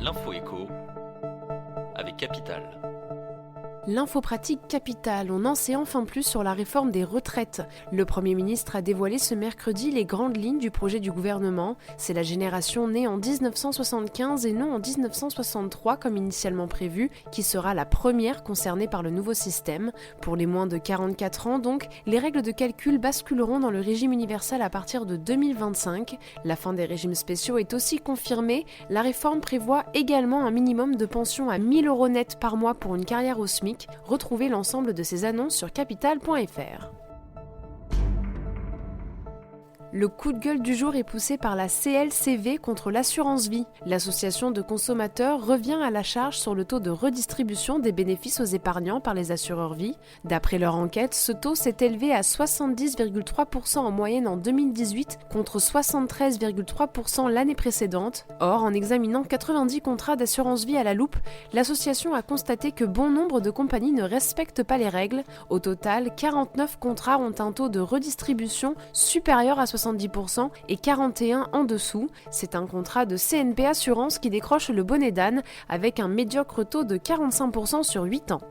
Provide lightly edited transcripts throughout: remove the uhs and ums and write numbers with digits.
L'info écho avec Capital. L'info pratique capitale, on en sait enfin plus sur la réforme des retraites. Le Premier ministre a dévoilé ce mercredi les grandes lignes du projet du gouvernement. C'est la génération née en 1975 et non en 1963 comme initialement prévu, qui sera la première concernée par le nouveau système. Pour les moins de 44 ans donc, les règles de calcul basculeront dans le régime universel à partir de 2025. La fin des régimes spéciaux est aussi confirmée. La réforme prévoit également un minimum de pension à 1 000 € net par mois pour une carrière au SMIC. Retrouvez l'ensemble de ces annonces sur capital.fr. Le coup de gueule du jour est poussé par la CLCV contre l'assurance vie. L'association de consommateurs revient à la charge sur le taux de redistribution des bénéfices aux épargnants par les assureurs vie. D'après leur enquête, ce taux s'est élevé à 70,3% en moyenne en 2018 contre 73,3% l'année précédente. Or, en examinant 90 contrats d'assurance vie à la loupe, l'association a constaté que bon nombre de compagnies ne respectent pas les règles. Au total, 49 contrats ont un taux de redistribution supérieur à 70% et 41 en dessous. C'est un contrat de CNP Assurance qui décroche le bonnet d'âne avec un médiocre taux de 45% sur 8 ans.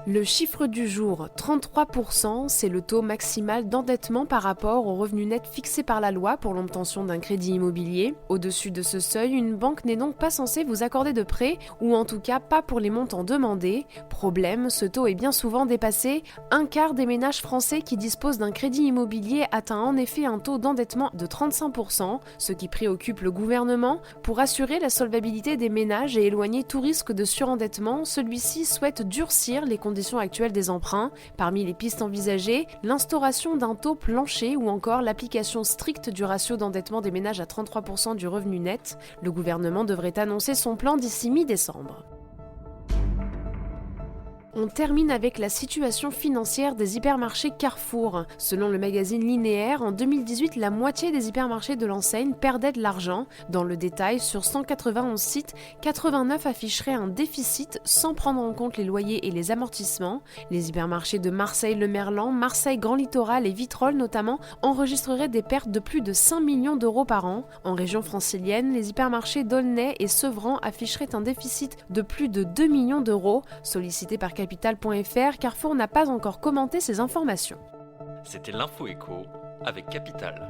Le chiffre du jour, 33%, c'est le taux maximal d'endettement par rapport au revenu net fixé par la loi pour l'obtention d'un crédit immobilier. Au-dessus de ce seuil, une banque n'est donc pas censée vous accorder de prêt, ou en tout cas pas pour les montants demandés. Problème, ce taux est bien souvent dépassé. Un quart des ménages français qui disposent d'un crédit immobilier atteint en effet un taux d'endettement de 35%, ce qui préoccupe le gouvernement. Pour assurer la solvabilité des ménages et éloigner tout risque de surendettement, celui-ci souhaite durcir les conditions actuelles des emprunts. Parmi les pistes envisagées, l'instauration d'un taux plancher ou encore l'application stricte du ratio d'endettement des ménages à 33% du revenu net. Le gouvernement devrait annoncer son plan d'ici mi-décembre. On termine avec la situation financière des hypermarchés Carrefour. Selon le magazine Linéaire, en 2018, la moitié des hypermarchés de l'enseigne perdaient de l'argent. Dans le détail, sur 191 sites, 89 afficheraient un déficit sans prendre en compte les loyers et les amortissements. Les hypermarchés de Marseille-Le Merlan, Marseille Grand Littoral et Vitrolles notamment enregistreraient des pertes de plus de 5 millions d'euros par an. En région francilienne, les hypermarchés d'Aulnay et Sevran afficheraient un déficit de plus de 2 millions d'euros. Sollicité par Capital.fr, Carrefour n'a pas encore commenté ces informations. C'était l'info écho avec Capital.